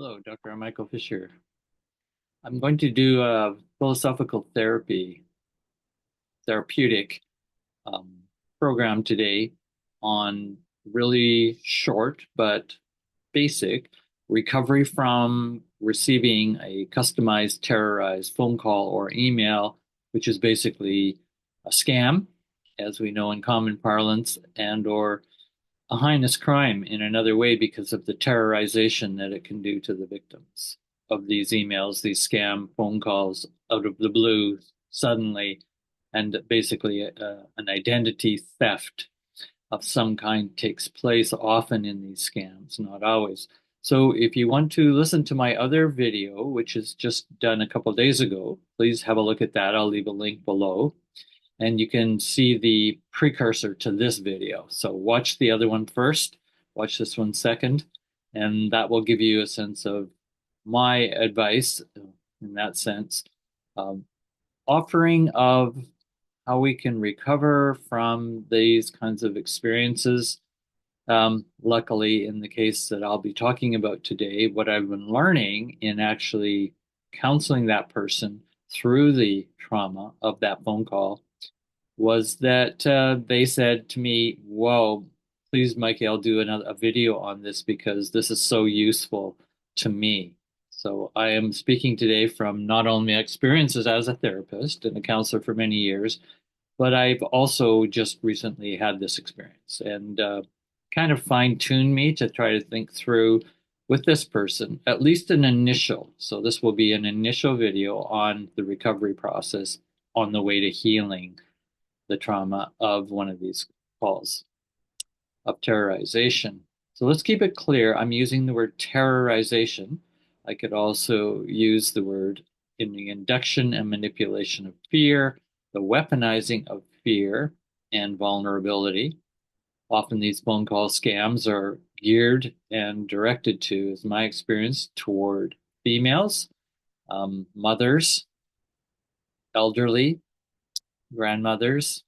Hello, Dr. Michael Fisher. I'm going to do a philosophical therapeutic um, program today on really short but basic recovery from receiving a customized terrorized phone call or email, which is basically a scam, as we know in common parlance, and or a heinous crime in another way because of the terrorization that it can do to the victims of these emails, these scam phone calls out of the blue suddenly, and basically an identity theft of some kind takes place often in these scams, not always. So if you want to listen to my other video, which is just done a couple days ago, please have a look at that. I'll leave a link below and you can see the precursor to this video. So watch the other one first, watch this one second, and that will give you a sense of my advice in that sense. Um, Offering of how we can recover from these kinds of experiences. Luckily, in the case that I'll be talking about today, what I've been learning in actually counseling that person through the trauma of that phone call was that they said to me, "Whoa, please, Mikey, I'll do a video on this because this is so useful to me." So I am speaking today from not only my experiences as a therapist and a counselor for many years, but I've also just recently had this experience and kind of fine-tuned me to try to think through with this person, at least an initial. So this will be an initial video on the recovery process on the way to healing the trauma of one of these calls of terrorization. So let's keep it clear. I'm using the word terrorization. I could also use the word in the induction and manipulation of fear, the weaponizing of fear and vulnerability. Often these phone call scams are geared and directed to, as my experience, toward females, mothers, elderly, grandmothers,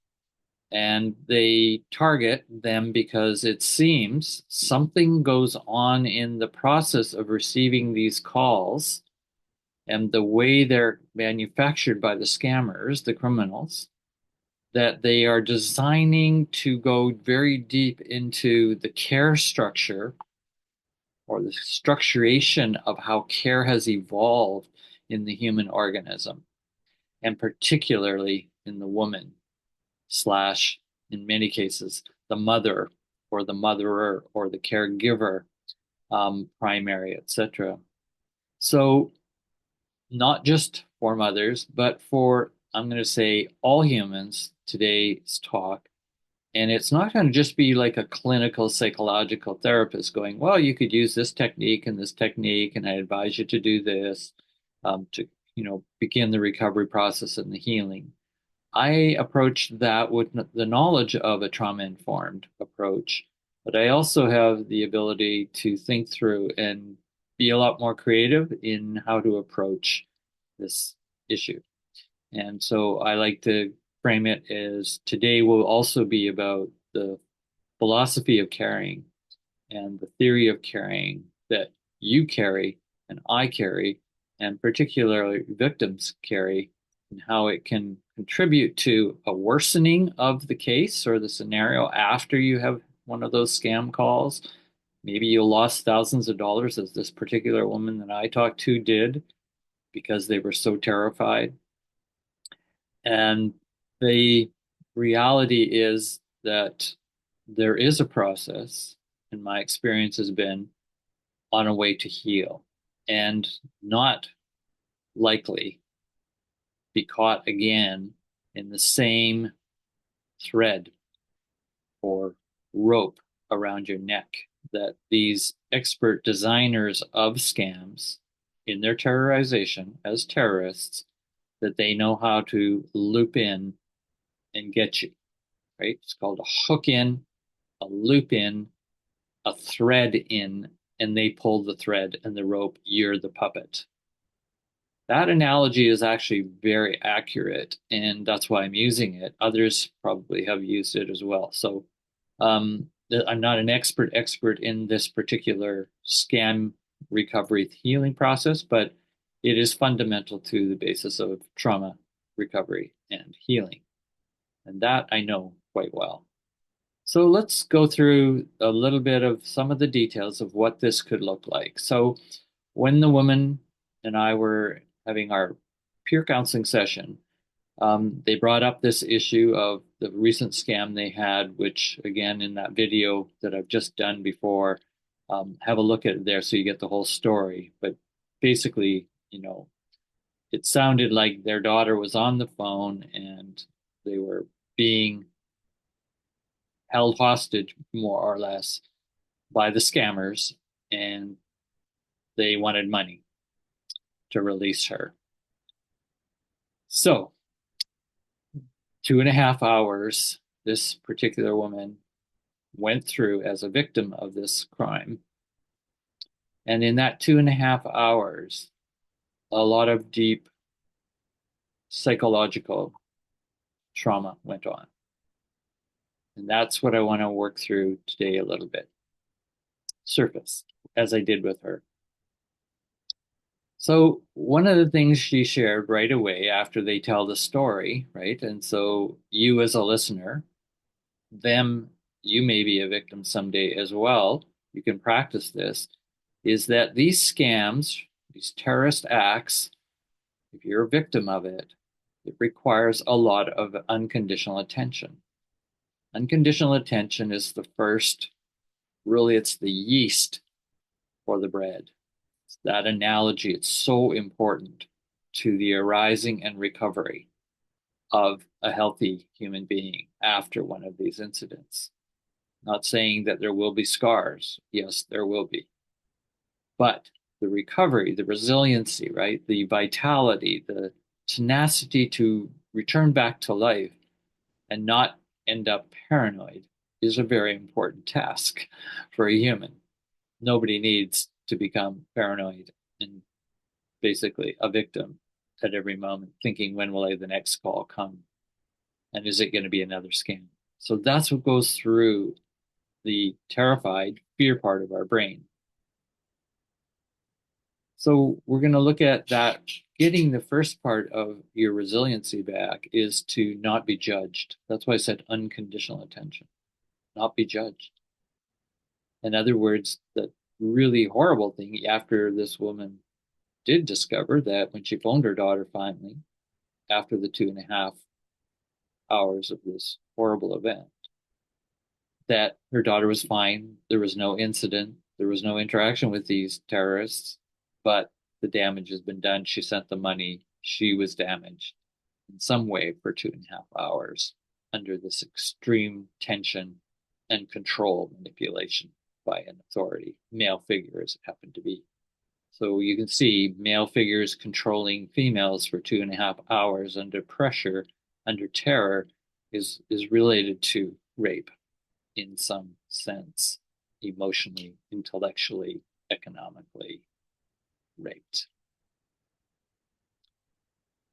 and they target them because it seems something goes on in the process of receiving these calls and the way they're manufactured by the scammers, the criminals, that they are designing to go very deep into the care structure or the structuration of how care has evolved in the human organism, and particularly in the woman slash, in many cases, the mother or the motherer or the caregiver, primary, etc. So, not just for mothers, but for, I'm going to say, all humans, today's talk. And it's not going to just be like a clinical psychological therapist going, well, you could use this technique, and I advise you to do this to, begin the recovery process and the healing. I approach that with the knowledge of a trauma-informed approach, but I also have the ability to think through and be a lot more creative in how to approach this issue. And so I like to frame it as today will also be about the philosophy of caring and the theory of caring that you carry and I carry, and particularly victims carry, and how it can contribute to a worsening of the case or the scenario after you have one of those scam calls. Maybe you lost thousands of dollars, as this particular woman that I talked to did, because they were so terrified. And the reality is that there is a process, and my experience has been on a way to heal and not likely be caught again in the same thread or rope around your neck that these expert designers of scams in their terrorization as terrorists that they know how to loop in and get you, right? It's called a hook in, a loop in, a thread in, and they pull the thread and the rope, you're the puppet. That analogy is actually very accurate, and that's why I'm using it. Others probably have used it as well. So I'm not an expert in this particular scam recovery healing process, but it is fundamental to the basis of trauma recovery and healing. And that I know quite well. So let's go through a little bit of some of the details of what this could look like. So when the woman and I were having our peer counseling session, they brought up this issue of the recent scam they had, which again, in that video that I've just done before, have a look at it there so you get the whole story. But basically, it sounded like their daughter was on the phone and they were being held hostage, more or less, by the scammers, and they wanted money to release her. So, 2.5 hours, this particular woman went through as a victim of this crime. And in that 2.5 hours, a lot of deep psychological trauma went on. And that's what I want to work through today a little bit. Surface, as I did with her. So one of the things she shared right away after they tell the story, right? And so you as a listener, you may be a victim someday as well. You can practice this, is that these scams, these terrorist acts, if you're a victim of it, it requires a lot of unconditional attention. Unconditional attention is the first, really, it's the yeast for the bread. It's that analogy, it's so important to the arising and recovery of a healthy human being after one of these incidents. Not saying that there will be scars. Yes, there will be. But the recovery, the resiliency, right? The vitality, the tenacity to return back to life and not end up paranoid is a very important task for a human. Nobody needs to become paranoid and basically a victim at every moment, thinking, when will the next call come? And is it going to be another scam? So that's what goes through the terrified fear part of our brain. So we're going to look at that. Getting the first part of your resiliency back is to not be judged. That's why I said unconditional attention, not be judged. In other words, the really horrible thing after this woman did discover that when she phoned her daughter finally, after the 2.5 hours of this horrible event, that her daughter was fine. There was no incident. There was no interaction with these terrorists, but the damage has been done. She sent the money. She was damaged in some way for 2.5 hours under this extreme tension and control manipulation by an authority, male figure as it happened to be. So you can see male figures controlling females for 2.5 hours under pressure, under terror, is related to rape in some sense, emotionally, intellectually, economically raped.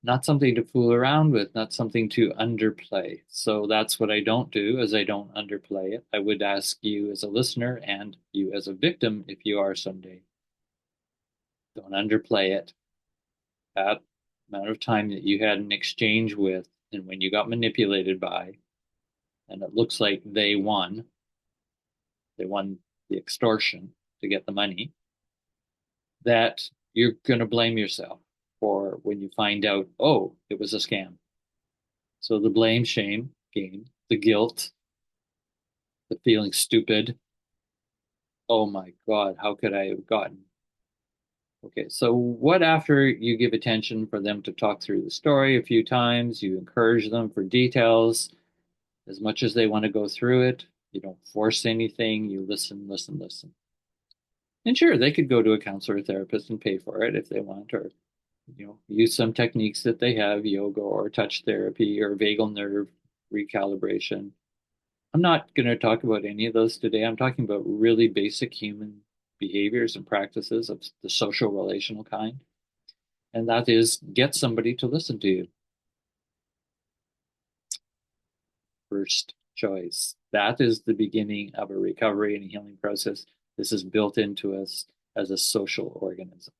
Not something to fool around with, not something to underplay. So that's what I don't do, is I don't underplay it. I would ask you as a listener and you as a victim, if you are someday, don't underplay it. That amount of time that you had an exchange with and when you got manipulated by, and it looks like they won the extortion to get the money, that you're going to blame yourself for when you find out, oh, it was a scam. So the blame, shame game, the guilt, the feeling stupid. Oh my God, how could I have gotten? Okay, so what after you give attention for them to talk through the story a few times, you encourage them for details as much as they want to go through it. You don't force anything, you listen, listen, listen. And sure, they could go to a counselor or therapist and pay for it if they want, or use some techniques that they have, yoga or touch therapy or vagal nerve recalibration. I'm not going to talk about any of those today. I'm talking about really basic human behaviors and practices of the social relational kind. And that is get somebody to listen to you. First choice. That is the beginning of a recovery and a healing process. This is built into us as a social organism.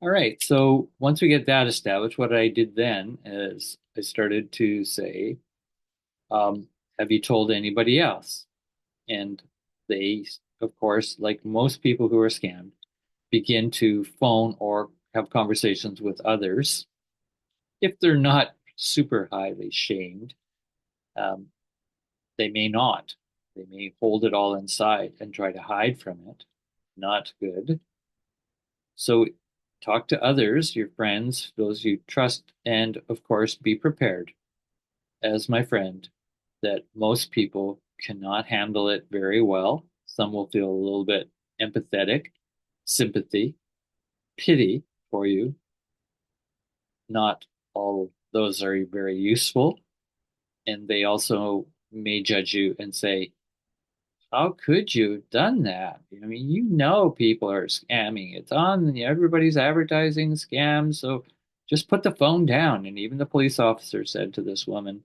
All right, so once we get that established, what I did then is I started to say, have you told anybody else? And they, of course, like most people who are scammed, begin to phone or have conversations with others. If they're not super highly shamed, um, they may not. They may hold it all inside and try to hide from it. Not good. So talk to others, your friends, those you trust, and of course, be prepared, as my friend, that most people cannot handle it very well. Some will feel a little bit empathetic, sympathy, pity for you. Not all of those are very useful. And they also may judge you and say, how could you have done that? I mean, people are scamming. It's on, everybody's advertising scams. So just put the phone down. And even the police officer said to this woman,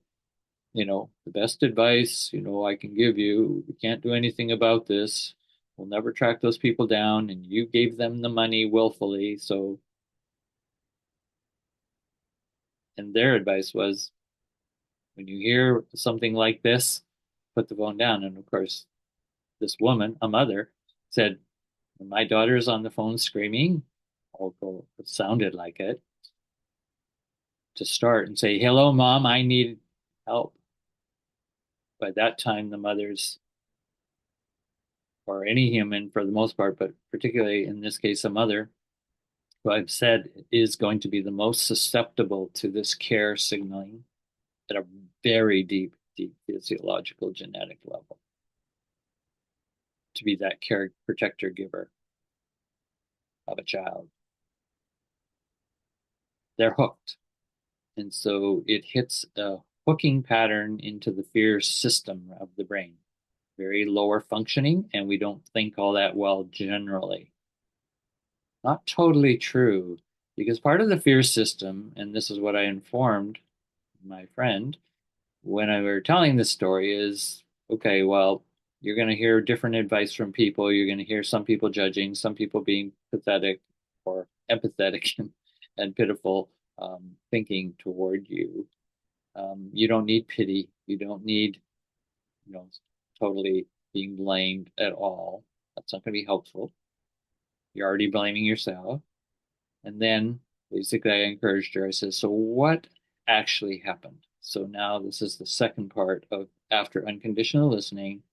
the best advice, I can give you, we can't do anything about this. We'll never track those people down. And you gave them the money willfully. So, and their advice was, when you hear something like this, put the phone down. And of course, this woman, a mother, said, when my daughter's on the phone screaming, I'll go, it sounded like it, to start and say, hello, mom, I need help. By that time, the mothers, or any human for the most part, but particularly in this case, a mother, who I've said is going to be the most susceptible to this care signaling at a very deep, deep physiological genetic level, to be that care protector giver of a child. They're hooked. And so it hits a hooking pattern into the fear system of the brain. Very lower functioning, and we don't think all that well generally. Not totally true, because part of the fear system, and this is what I informed my friend when I were telling this story, is okay, well, you're going to hear different advice from people. You're going to hear some people judging, some people being pathetic or empathetic and pitiful, thinking toward you. You don't need pity. You don't need, you know, totally being blamed at all. That's not going to be helpful. You're already blaming yourself. And then basically I encouraged her. I said, so what actually happened? So now this is the second part of after unconditional listening.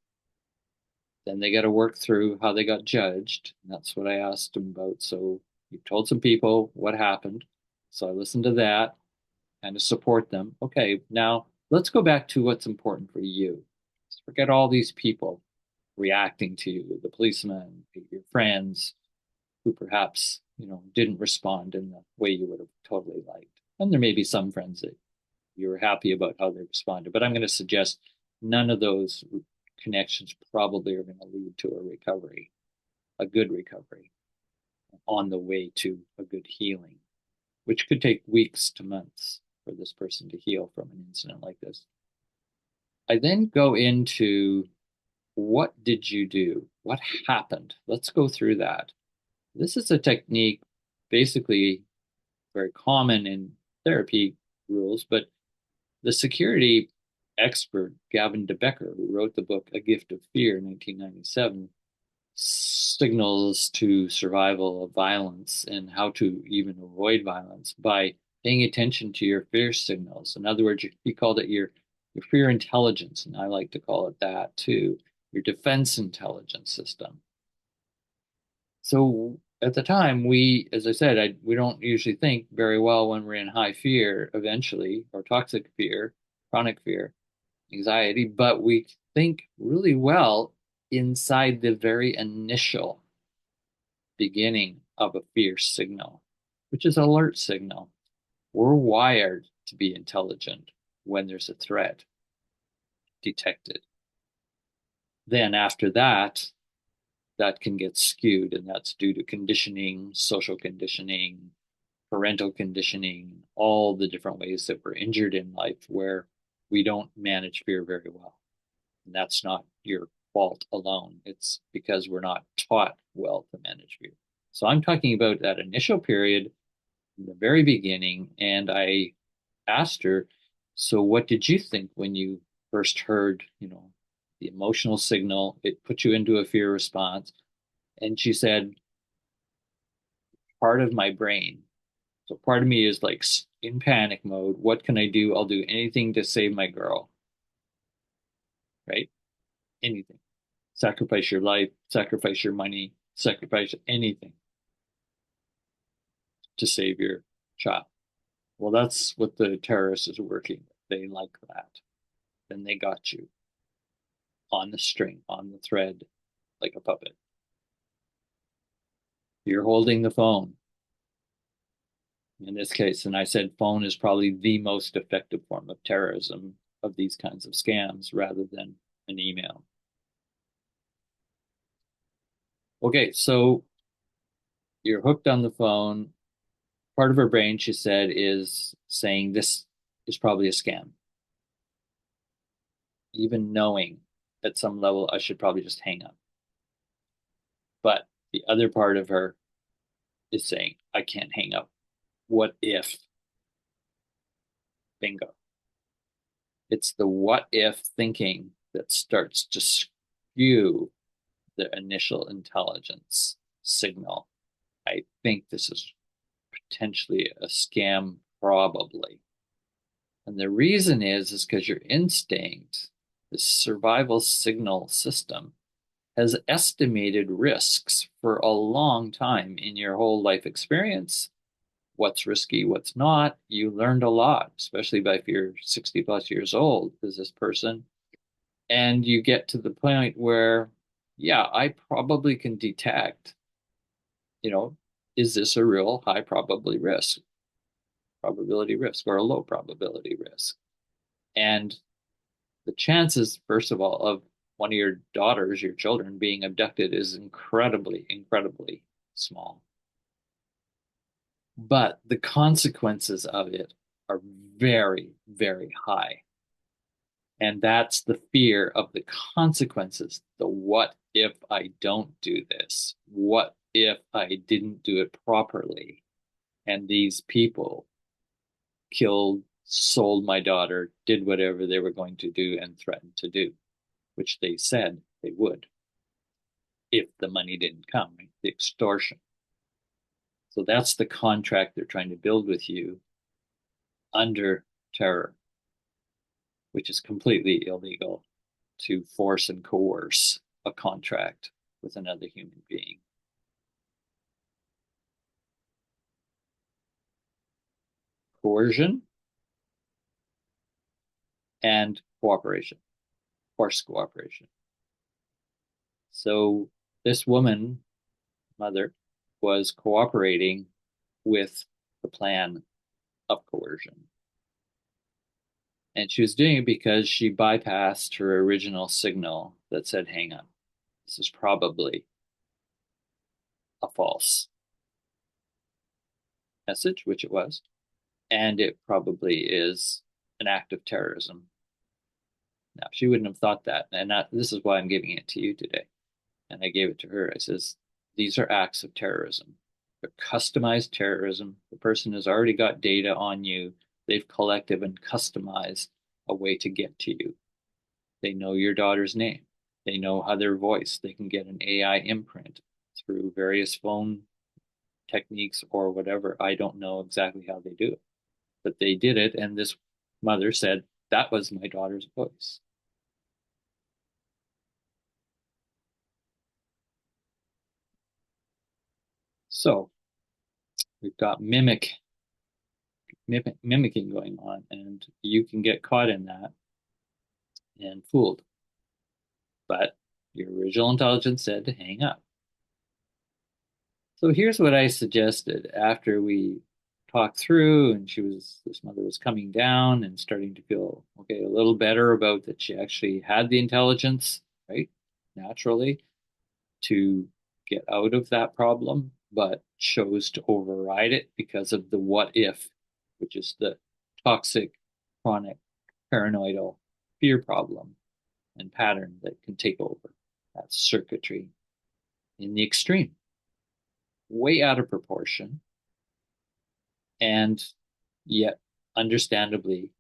Then they got to work through how they got judged. And that's what I asked them about. So you told some people what happened. So I listened to that, kind of support them. Okay, now let's go back to what's important for you. Let's forget all these people reacting to you, the policemen, your friends, who perhaps, didn't respond in the way you would have totally liked. And there may be some friends that you were happy about how they responded, but I'm going to suggest none of those connections probably are going to lead to a recovery, a good recovery on the way to a good healing, which could take weeks to months for this person to heal from an incident like this. I then go into, what did you do? What happened? Let's go through that. This is a technique basically very common in therapy rules, but the security expert Gavin de Becker, who wrote the book A Gift of Fear in 1997, signals to survival of violence and how to even avoid violence by paying attention to your fear signals. In other words, he called it your fear intelligence, and I like to call it that too, your defense intelligence system. So at the time, as I said, we don't usually think very well when we're in high fear eventually, or toxic fear, chronic fear, anxiety, but we think really well inside the very initial beginning of a fear signal, which is alert signal. We're wired to be intelligent when there's a threat detected. Then after that, that can get skewed, and that's due to conditioning, social conditioning, parental conditioning, all the different ways that we're injured in life where we don't manage fear very well. And that's not your fault alone. It's because we're not taught well to manage fear. So I'm talking about that initial period in the very beginning. And I asked her, so what did you think when you first heard, the emotional signal? It put you into a fear response. And she said, part of my brain. So part of me is like in panic mode. What can I do? I'll do anything to save my girl, right? Anything. Sacrifice your life, sacrifice your money, sacrifice anything to save your child. Well, that's what the terrorist is working with. They like that. Then they got you on the string, on the thread, like a puppet. You're holding the phone. In this case, and I said phone is probably the most effective form of terrorism of these kinds of scams rather than an email. Okay, so you're hooked on the phone. Part of her brain, she said, is saying this is probably a scam. Even knowing at some level I should probably just hang up. But the other part of her is saying, I can't hang up. What if? Bingo. It's the what if thinking that starts to skew the initial intelligence signal. I think this is potentially a scam, probably. And the reason is because your instinct, the survival signal system, has estimated risks for a long time in your whole life experience. What's risky, what's not. You learned a lot, especially by if you're 60 plus years old as this person. And you get to the point where, yeah, I probably can detect, is this a real high probability risk or a low probability risk? And the chances, first of all, of one of your daughters, your children being abducted is incredibly, incredibly small. But the consequences of it are very, very high. And that's the fear of the consequences. The what if I don't do this? What if I didn't do it properly? And these people killed, sold my daughter, did whatever they were going to do and threatened to do, which they said they would if the money didn't come, the extortion. So that's the contract they're trying to build with you under terror, which is completely illegal to force and coerce a contract with another human being. Coercion and cooperation, forced cooperation. So this woman, mother, was cooperating with the plan of coercion. And she was doing it because she bypassed her original signal that said, hang on, this is probably a false message, which it was. And it probably is an act of terrorism. Now, she wouldn't have thought that. And this is why I'm giving it to you today. And I gave it to her. I says, these are acts of terrorism. They're customized terrorism. The person has already got data on you. They've collected and customized a way to get to you. They know your daughter's name. They know how their voice. They can get an AI imprint through various phone techniques or whatever. I don't know exactly how they do it, but they did it. And this mother said, that was my daughter's voice. So we've got mimicking going on, and you can get caught in that and fooled. But your original intelligence said to hang up. So here's what I suggested after we talked through, and this mother was coming down and starting to feel okay, a little better about that she actually had the intelligence, right? Naturally, to get out of that problem, but chose to override it because of the what if, which is the toxic, chronic, paranoidal fear problem and pattern that can take over that circuitry in the extreme, way out of proportion, and yet understandably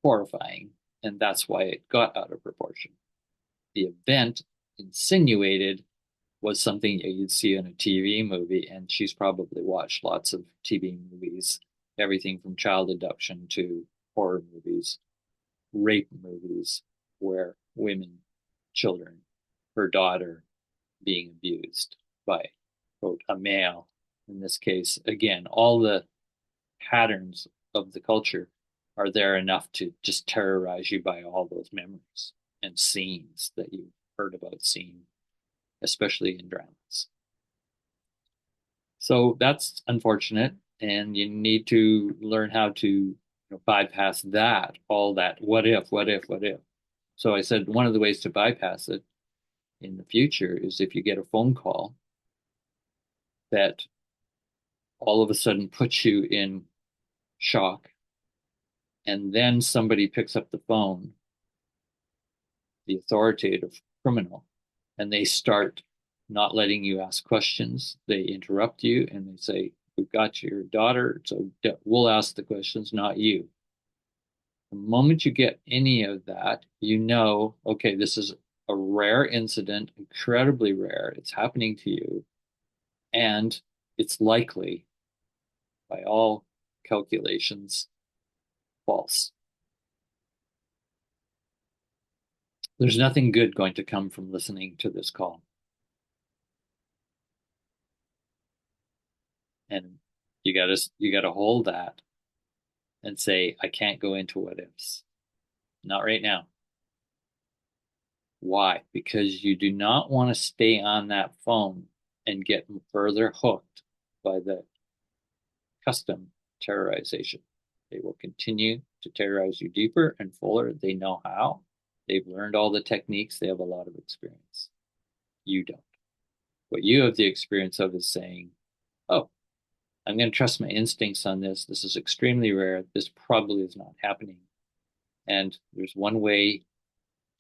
horrifying. And that's why it got out of proportion. The event insinuated was something you'd see in a TV movie, and she's probably watched lots of TV movies, everything from child abduction to horror movies, rape movies, where women, children, her daughter being abused by, quote, a male. In this case, again, all the patterns of the culture are there enough to just terrorize you by all those memories and scenes that you've heard about, seen, especially in dramas. So that's unfortunate, and you need to learn how to bypass that, all that what if, what if, what if. So I said one of the ways to bypass it in the future is if you get a phone call that all of a sudden puts you in shock, and then somebody picks up the phone, the authoritative criminal, and they start not letting you ask questions. They interrupt you and they say, "We've got your daughter, so we'll ask the questions, not you." The moment you get any of that, okay, this is a rare incident, incredibly rare. It's happening to you, and it's likely, by all calculations, false. There's nothing good going to come from listening to this call. And you gotta hold that and say, I can't go into what ifs. Not right now. Why? Because you do not want to stay on that phone and get further hooked by the custom terrorization. They will continue to terrorize you deeper and fuller. They know how. They've learned all the techniques. They have a lot of experience. You don't. What you have the experience of is saying, oh, I'm going to trust my instincts on this. This is extremely rare. This probably is not happening. And there's one way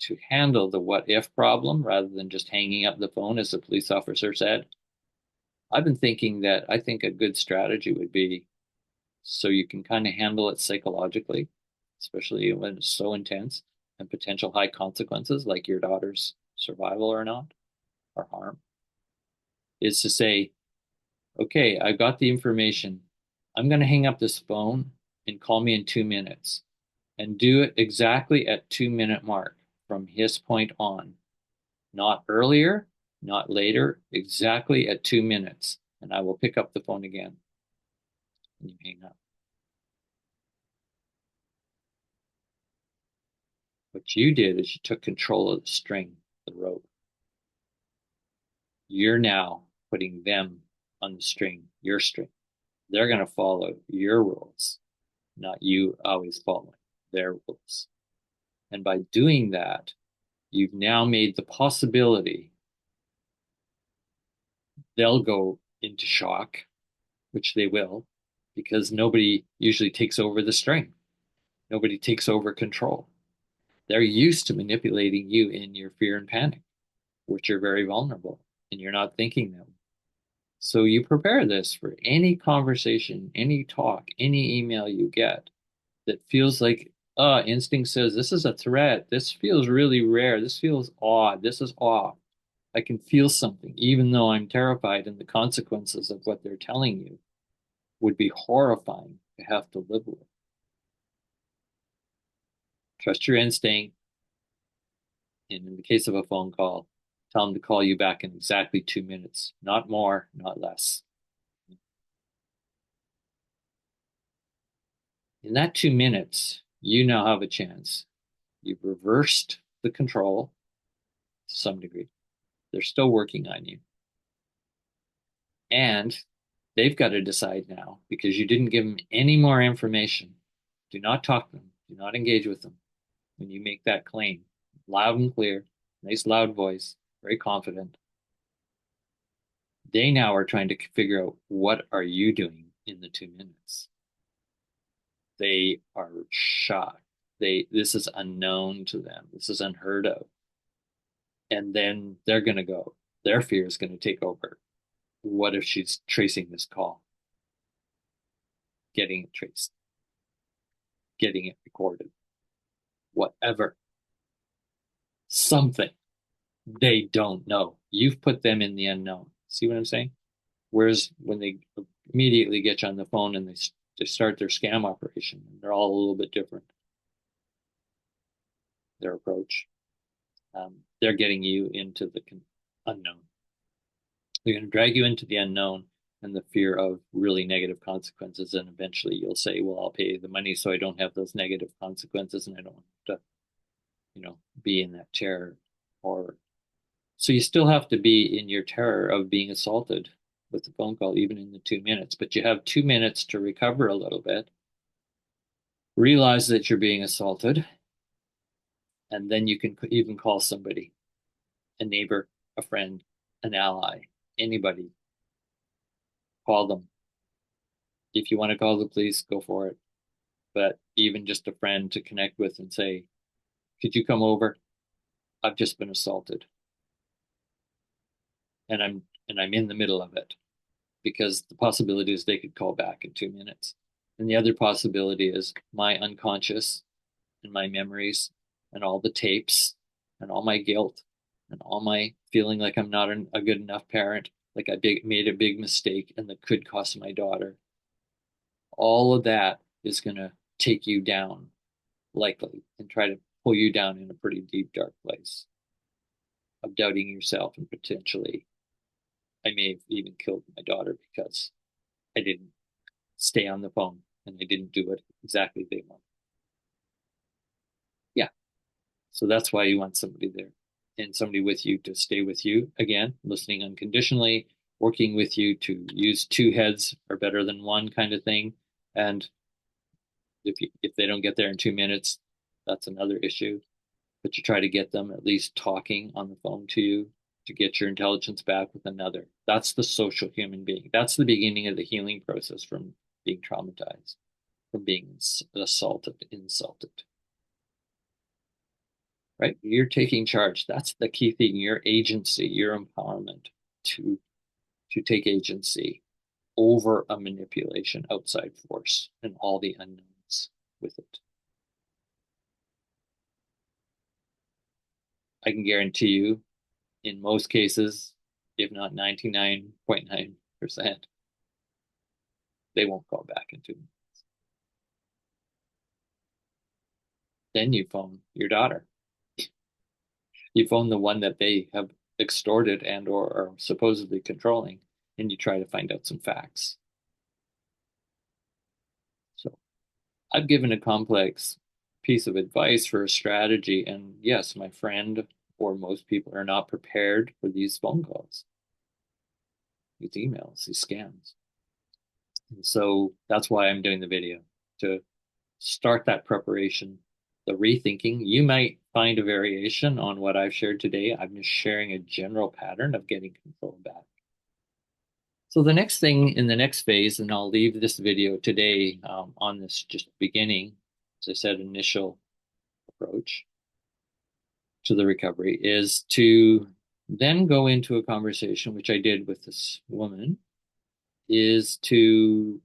to handle the what if problem rather than just hanging up the phone, as the police officer said. I've been thinking that I think a good strategy would be so you can kind of handle it psychologically, especially when it's so intense and potential high consequences like your daughter's survival or not, or harm, is to say, okay, I got the information. I'm going to hang up this phone and call me in 2 minutes, and do it exactly at 2 minute mark from his point on, not earlier, not later, exactly at 2 minutes. And I will pick up the phone again. And you hang up. What you did is you took control of the string, the rope. You're now putting them on the string, your string. They're going to follow your rules, not you always following their rules. And by doing that, you've now made the possibility they'll go into shock, which they will, because nobody usually takes over the string. Nobody takes over control. They're used to manipulating you in your fear and panic, which are very vulnerable, and you're not thinking them. So you prepare this for any conversation, any talk, any email you get that feels like, instinct says this is a threat. This feels really rare. This feels odd. This is off. I can feel something, even though I'm terrified, and the consequences of what they're telling you would be horrifying to have to live with. Trust your instinct. And in the case of a phone call, tell them to call you back in exactly 2 minutes, not more, not less. In that 2 minutes, you now have a chance. You've reversed the control to some degree. They're still working on you. And they've got to decide now, because you didn't give them any more information. Do not talk to them. Do not engage with them when you make that claim. Loud and clear, nice loud voice, very confident. They now are trying to figure out, what are you doing in the 2 minutes? They are shocked. This is unknown to them. This is unheard of. And then they're their fear is going to take over. What if she's tracing this call, getting it traced, getting it recorded, whatever, something they don't know. You've put them in the unknown. See what I'm saying? Whereas when they immediately get you on the phone and they start their scam operation, they're all a little bit different. Their approach, they're getting you into the unknown. They're going to drag you into the unknown and the fear of really negative consequences, and eventually you'll say, "Well, I'll pay the money so I don't have those negative consequences, and I don't have to, be in that terror." Or so you still have to be in your terror of being assaulted with the phone call, even in the 2 minutes. But you have 2 minutes to recover a little bit, realize that you're being assaulted, and then you can even call somebody, a neighbor, a friend, an ally, anybody. Call them. If you want to call the police, go for it. But even just a friend to connect with and say, "Could you come over? I've just been assaulted, and I'm in the middle of it." Because the possibility is they could call back in 2 minutes. And the other possibility is my unconscious and my memories and all the tapes and all my guilt and all my feeling like I'm not a good enough parent, like I made a big mistake and that could cost my daughter. All of that is going to take you down, likely, and try to pull you down in a pretty deep, dark place of doubting yourself, and potentially I may have even killed my daughter because I didn't stay on the phone and I didn't do what exactly they want. Yeah. So that's why you want somebody there and somebody with you to stay with you. Again, listening unconditionally, working with you to use two heads are better than one kind of thing. And if they don't get there in 2 minutes, that's another issue. But you try to get them at least talking on the phone to you to get your intelligence back with another. That's the social human being. That's the beginning of the healing process from being traumatized, from being assaulted, insulted. Right? You're taking charge. That's the key thing. Your agency, your empowerment to take agency over a manipulation outside force and all the unknowns with it. I can guarantee you, in most cases, if not 99.9%, they won't call back in 2 minutes. Then you phone your daughter. You phone the one that they have extorted and or are supposedly controlling, and you try to find out some facts. So I've given a complex piece of advice for a strategy, and yes, my friend or most people are not prepared for these phone calls, these emails, these scams. And so that's why I'm doing the video, to start that preparation, the rethinking. You might find a variation on what I've shared today. I'm just sharing a general pattern of getting control back. So the next thing in the next phase, and I'll leave this video today on this just beginning, as I said, initial approach to the recovery, is to then go into a conversation, which I did with this woman, is to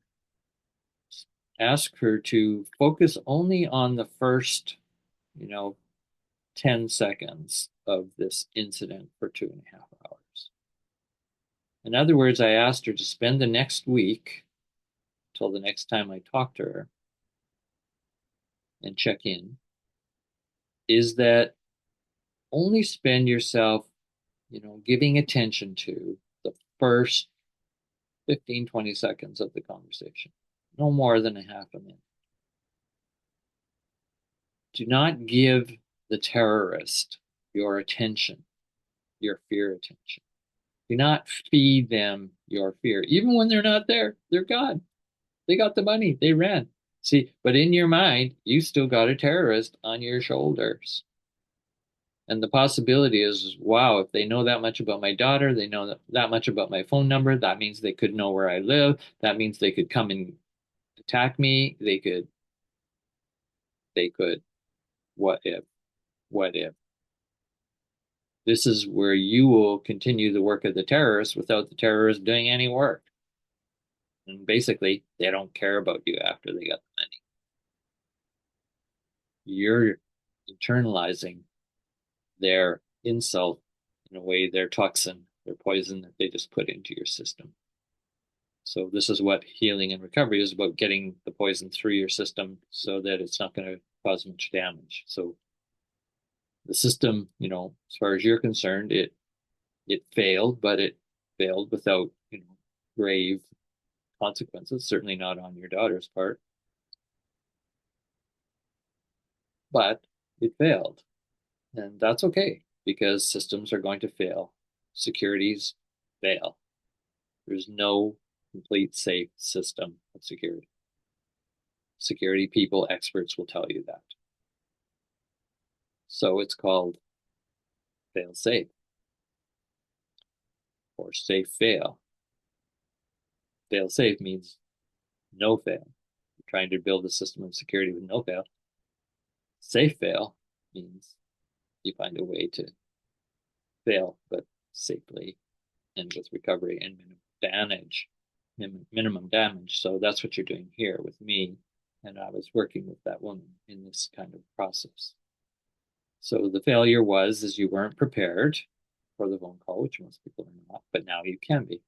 ask her to focus only on the first, 10 seconds of this incident for 2.5 hours. In other words, I asked her to spend the next week till the next time I talk to her and check in, is that only spend yourself, giving attention to the first 15, 20 seconds of the conversation, no more than a half a minute. Do not give the terrorist your attention, your fear attention. Do not feed them your fear. Even when they're not there, they're gone. They got the money, they ran. See, but in your mind, you still got a terrorist on your shoulders. And the possibility is, wow, if they know that much about my daughter, they know that much about my phone number, that means they could know where I live. That means they could come and attack me. They could, what if, what if? This is where you will continue the work of the terrorists without the terrorists doing any work. And basically, they don't care about you after they got the money. You're internalizing their insult in a way, their toxin, their poison that they just put into your system. So this is what healing and recovery is about, getting the poison through your system so that it's not going to cause much damage. So the system, as far as you're concerned, it failed, but it failed without, grave consequences, certainly not on your daughter's part, but it failed. And that's okay because systems are going to fail. Securities fail. There's no complete safe system of security. Security people, experts will tell you that. So it's called fail safe or safe fail. Fail safe means no fail. You're trying to build a system of security with no fail. Safe fail means you find a way to fail, but safely and with recovery and minimum damage. So that's what you're doing here with me. And I was working with that woman in this kind of process. So the failure is you weren't prepared for the phone call, which most people are not, but now you can be.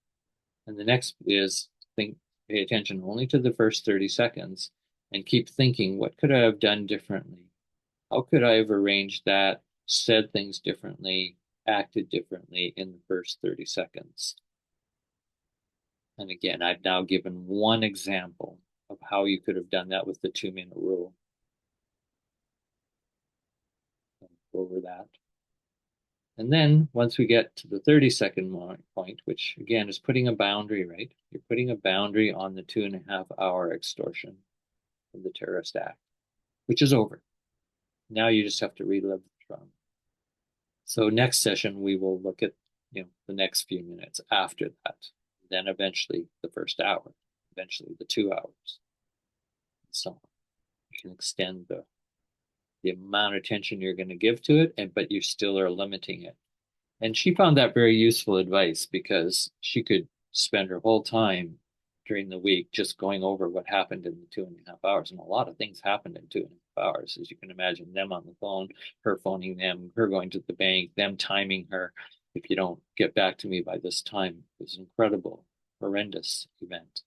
And the next is pay attention only to the first 30 seconds and keep thinking, what could I have done differently? How could I have arranged that, said things differently, acted differently in the first 30 seconds? And again, I've now given one example of how you could have done that with the 2-minute rule. I'll go over that. And then once we get to the 30-second point, which again is putting a boundary, right? You're putting a boundary on the 2.5-hour extortion of the terrorist act, which is over. Now you just have to relive the trauma. So next session, we will look at, the next few minutes after that. Then eventually the first hour, eventually the 2 hours. So you can extend the amount of attention you're going to give to it, but you still are limiting it. And she found that very useful advice because she could spend her whole time during the week just going over what happened in the 2.5 hours. And a lot of things happened in 2.5 hours, as you can imagine, them on the phone, her phoning them, her going to the bank, them timing her. If you don't get back to me by this time, it was an incredible, horrendous event.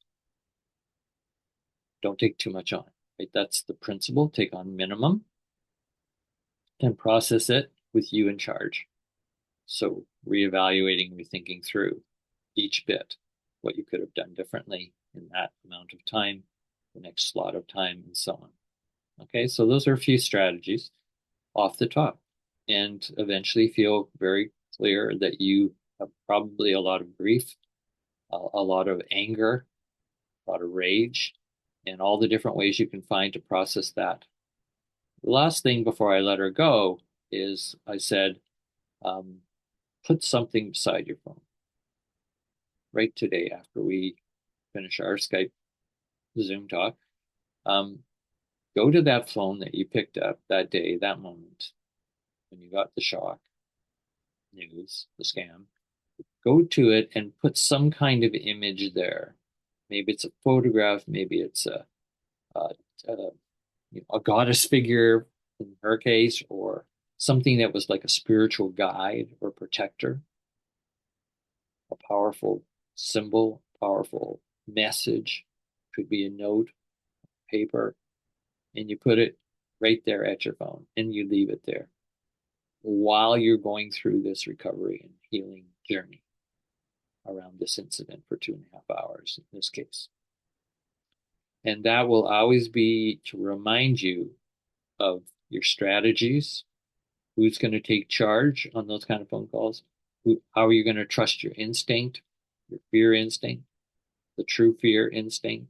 Don't take too much on, right? That's the principle. Take on minimum and process it with you in charge. So reevaluating, rethinking through each bit, what you could have done differently in that amount of time, the next slot of time, and so on. Okay, so those are a few strategies off the top, and eventually feel very clear that you have probably a lot of grief, a lot of anger, a lot of rage, and all the different ways you can find to process that. The last thing before I let her go is I said, put something beside your phone. Right today, after we finish our Skype Zoom talk, go to that phone that you picked up that day, that moment, when you got the shock news, the scam. Go to it and put some kind of image there. Maybe it's a photograph, maybe it's a goddess figure in her case, or something that was like a spiritual guide or protector, a powerful symbol, powerful message, could be a note, paper, and you put it right there at your phone and you leave it there while you're going through this recovery and healing journey around this incident for 2.5 hours in this case. And that will always be to remind you of your strategies, who's going to take charge on those kind of phone calls, how are you going to trust your instinct, your fear instinct, the true fear instinct,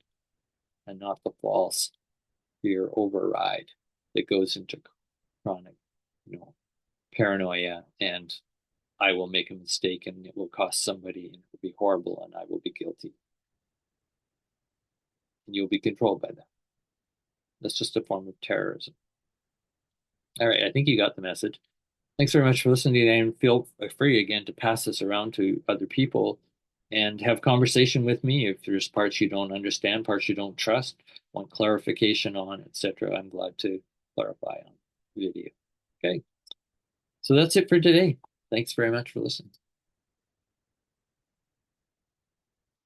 and not the false fear override that goes into chronic, paranoia, and I will make a mistake and it will cost somebody and it will be horrible and I will be guilty. And you'll be controlled by that. That's just a form of terrorism. All right, I think you got the message. Thanks very much for listening, and feel free again to pass this around to other people and have conversation with me if there's parts you don't understand, parts you don't trust, want clarification on, etc. I'm glad to clarify on video. Okay, so that's it for today. Thanks very much for listening.